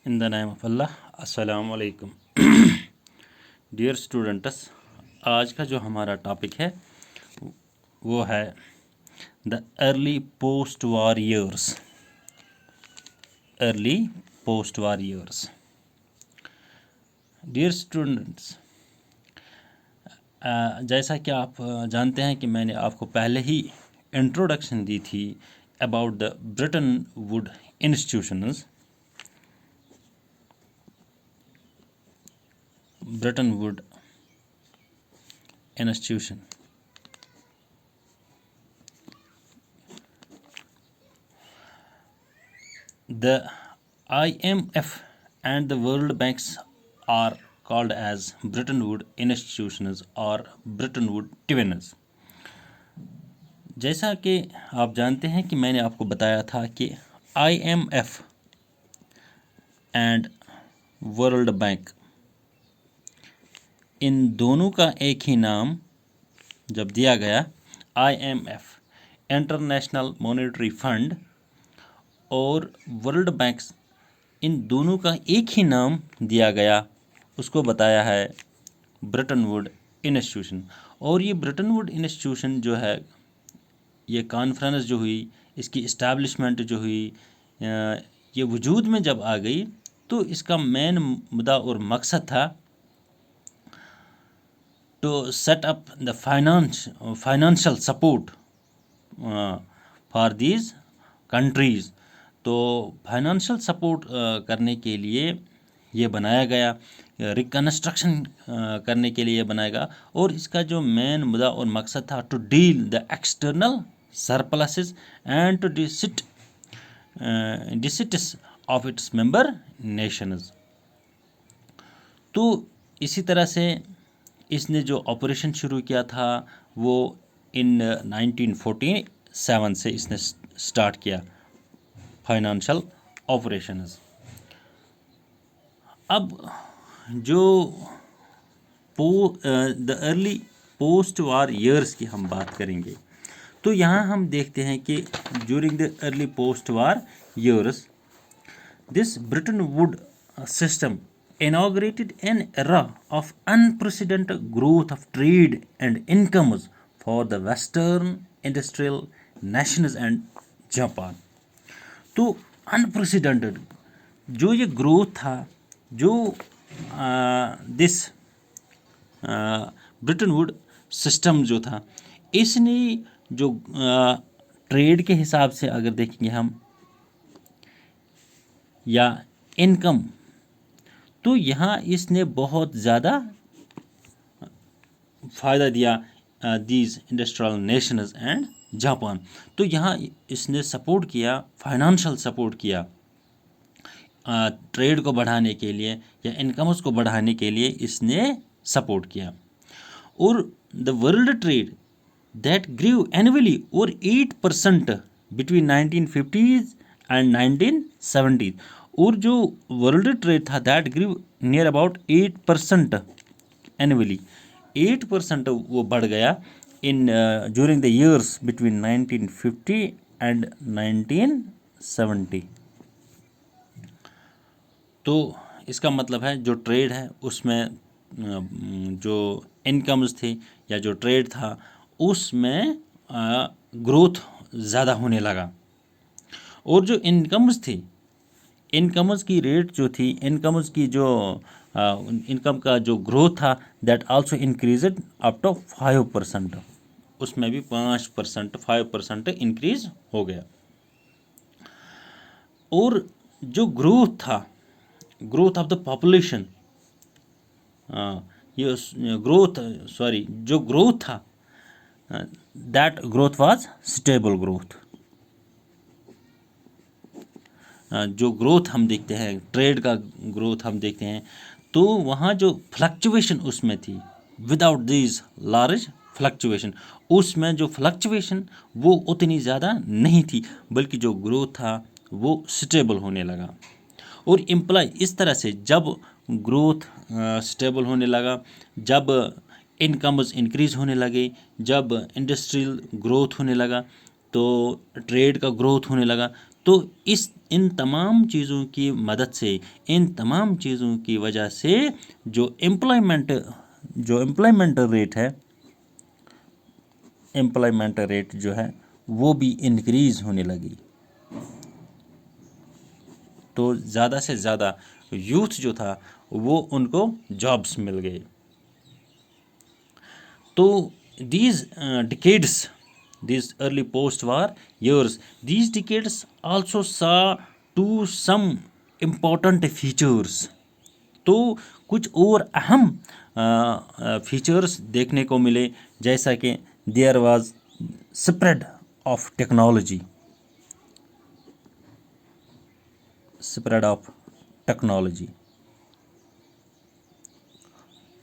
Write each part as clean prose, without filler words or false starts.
In the name of अल्लाह। अस्सलाम वालेकुम dear students, आज का जो हमारा टॉपिक है वो है the early post war years. Early post war years. Dear students, जैसा कि आप जानते हैं कि मैंने आपको पहले ही इंट्रोडक्शन दी थी about the Brayton would institutions. Bretton Woods Institution. The IMF and the World Banks are called as Bretton Woods institutions or Bretton Woods twins. जैसा कि आप जानते हैं कि मैंने आपको बताया था कि IMF एंड वर्ल्ड बैंक, इन दोनों का एक ही नाम जब दिया गया, IMF इंटरनेशनल मॉनेटरी फंड और वर्ल्ड बैंक्स, इन दोनों का एक ही नाम दिया गया, उसको बताया है ब्रेटन वुड इंस्टीट्यूशन। और ये ब्रेटन वुड इंस्टीट्यूशन जो है, ये कॉन्फ्रेंस जो हुई, इसकी इस्टेब्लिशमेंट जो हुई, ये वजूद में जब आ गई तो इसका मेन मुद्दा और मकसद था to set up the financial support for these countries। तो फाइनेंशियल सपोर्ट करने के लिए ये बनाया गया, रिकन्स्ट्रक्शन करने के लिए बनाया गया। और इसका जो मेन मुद्दा और मकसद था to deal the external surpluses and to deficits of its member nations. तो इसी तरह से इसने जो ऑपरेशन शुरू किया था वो इन 1947 से इसने स्टार्ट किया फाइनेंशियल ऑपरेशंस। अब जो the early post war years की हम बात करेंगे, तो यहाँ हम देखते हैं कि during the early post war years this Brayton would system inaugurated an era of unprecedented growth of trade and incomes for the Western industrial nations and Japan। तो अनप्रेसिडेंटेड जो ये ग्रोथ था, जो दिस ब्रेटन वुड सिस्टम जो था, इसने जो trade के हिसाब से अगर देखेंगे हम या इनकम, तो यहाँ इसने बहुत ज़्यादा फ़ायदा दिया these industrial Nations and Japan. तो यहाँ इसने सपोर्ट किया, फाइनेंशियल सपोर्ट किया ट्रेड को बढ़ाने के लिए या इनकम्स को बढ़ाने के लिए इसने सपोर्ट किया। और the world trade that grew annually और 8% बिटवीन 1950s एंड 1970। और जो वर्ल्ड ट्रेड था that grew near about 8% annually, 8% वो बढ़ गया in during the years between 1950 and 1970। तो इसका मतलब है जो ट्रेड है उसमें जो इनकम्स थी या जो ट्रेड था उसमें ग्रोथ ज़्यादा होने लगा। और जो इनकम्स थी, इनकम्स की रेट जो थी, इनकम्स की जो इनकम का जो ग्रोथ था that also increased up to 5%। उसमें भी 5% इंक्रीज हो गया। और जो ग्रोथ था, ग्रोथ ऑफ द पॉपुलेशन, ये जो ग्रोथ था that growth was stable growth. जो ग्रोथ हम देखते हैं, ट्रेड का ग्रोथ हम देखते हैं, तो वहाँ जो फ्लक्चुएशन उसमें थी, विदाउट दिस लार्ज फ्लक्चुएशन, उसमें जो फ्लक्चुएशन वो उतनी ज़्यादा नहीं थी, बल्कि जो ग्रोथ था वो स्टेबल होने लगा। और इम्प्लाई इस तरह से जब ग्रोथ स्टेबल होने लगा, जब इनकम्स इंक्रीज होने लगे, जब इंडस्ट्रियल ग्रोथ होने लगा, तो ट्रेड का ग्रोथ होने लगा, तो इस इन तमाम चीज़ों की मदद से, इन तमाम चीज़ों की वजह से जो एम्प्लॉयमेंट रेट है, एम्प्लॉयमेंट रेट जो है वो भी इंक्रीज़ होने लगी। तो ज़्यादा से ज़्यादा यूथ जो था वो उनको जॉब्स मिल गए। तो these decades, these early post-war years, these decades also saw some important features। तो कुछ और अहम फीचर्स देखने को मिले, जैसा कि there was spread of technology,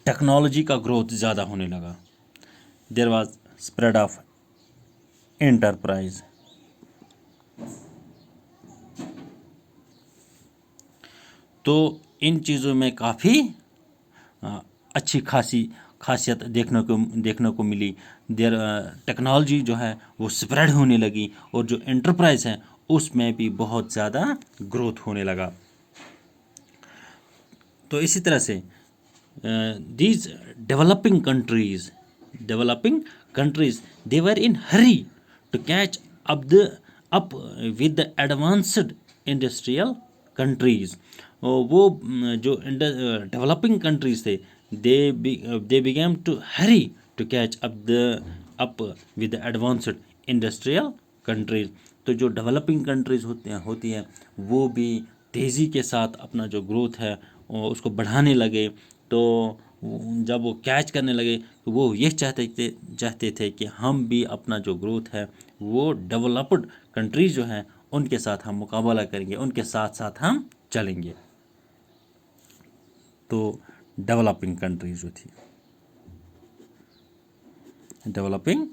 technology का ग्रोथ ज़्यादा होने लगा। There was spread of enterprise. तो इन चीज़ों में काफ़ी अच्छी खासी खासियत देखने को मिली। देयर टेक्नोलॉजी जो है वो स्प्रेड होने लगी, और जो एंटरप्राइज है उसमें भी बहुत ज़्यादा ग्रोथ होने लगा। तो इसी तरह से these developing countries they were in hurry to catch up with the advanced industrial countries। वो जो डेवलपिंग कंट्रीज थे they began to hurry to catch up with the advanced industrial countries। तो जो डेवलपिंग कंट्रीज होती हैं वो भी तेज़ी के साथ अपना जो ग्रोथ है उसको बढ़ाने लगे। तो जब वो कैच करने लगे तो वो ये चाहते थे कि हम भी अपना जो ग्रोथ है वो डेवलप्ड कंट्रीज जो हैं उनके साथ हम मुकाबला करेंगे, उनके साथ साथ हम चलेंगे। तो डेवलपिंग कंट्रीज जो थी, developing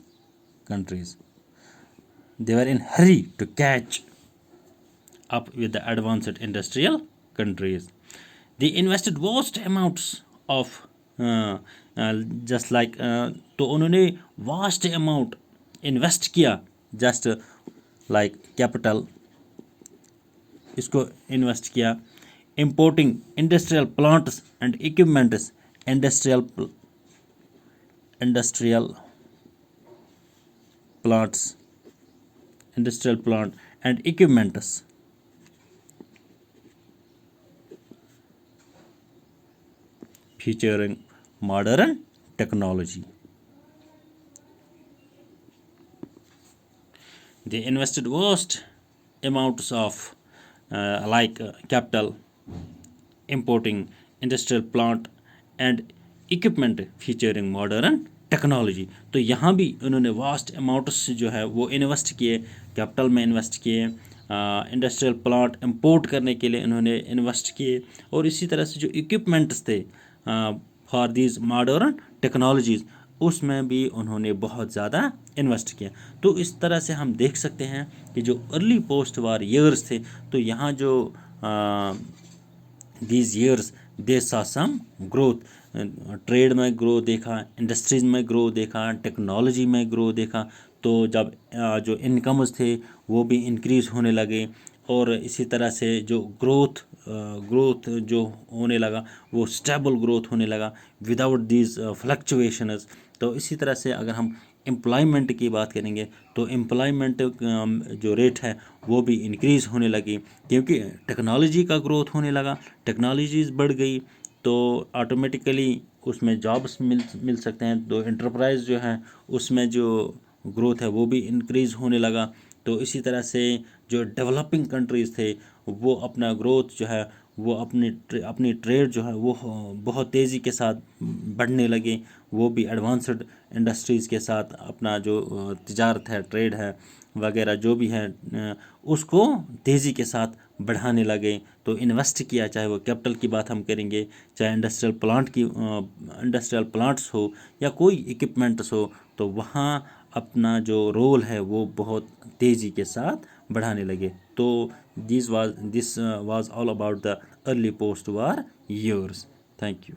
countries they were in hurry to catch up with the advanced industrial countries। They invested vast amounts of just like तो उन्होंने vast amount invest किया, just like capital इसको invest किया। importing industrial plants and equipments, industrial plant and equipments featuring modern technology। They invested vast amounts of capital, importing industrial plant and equipment featuring modern technology. तो यहाँ भी उन्होंने vast amounts जो है वो invest किए, कैपिटल में इन्वेस्ट किए, इंडस्ट्रियल प्लांट इंपोर्ट करने के लिए उन्होंने इन्वेस्ट किए, और इसी तरह से जो इक्विपमेंट्स थे फॉर दीज मॉडर्न टेक्नोलॉजीज़ उसमें भी उन्होंने बहुत ज़्यादा इन्वेस्ट किया। तो इस तरह से हम देख सकते हैं कि जो अर्ली पोस्ट वार ईयर्स थे तो यहाँ जो दीज ईयर्स दे सा सम ग्रोथ, ट्रेड में ग्रो देखा, इंडस्ट्रीज में ग्रो देखा, टेक्नोलॉजी में ग्रो देखा। तो जब जो इनकम्स थे वो भी इंक्रीज़ होने लगे, और इसी तरह से जो ग्रोथ जो होने लगा वो स्टेबल ग्रोथ होने लगा विदाउट दीज फ्लक्चुएशंस। तो इसी तरह से अगर हम एम्प्लॉयमेंट की बात करेंगे तो एम्प्लॉयमेंट जो रेट है वो भी इंक्रीज़ होने लगी, क्योंकि टेक्नोलॉजी का ग्रोथ होने लगा, टेक्नोलॉजीज़ बढ़ गई तो ऑटोमेटिकली उसमें जॉब्स मिल सकते हैं। तो एंटरप्राइज जो है उसमें जो ग्रोथ है वो भी इंक्रीज़ होने लगा। तो इसी तरह से जो डेवलपिंग कंट्रीज़ थे वो अपना ग्रोथ जो है वो अपनी ट्रेड जो है वो बहुत तेज़ी के साथ बढ़ने लगे। वो भी एडवांस्ड इंडस्ट्रीज़ के साथ अपना जो तिजारत है, ट्रेड है वगैरह जो भी है उसको तेज़ी के साथ बढ़ाने लगे। तो इन्वेस्ट किया, चाहे वो कैपिटल की बात हम करेंगे, चाहे इंडस्ट्रियल प्लांट्स हो या कोई इक्विपमेंट्स हो, तो वहाँ अपना जो रोल है वो बहुत तेज़ी के साथ बढ़ाने लगे। तो this was all about the early post war years. Thank you.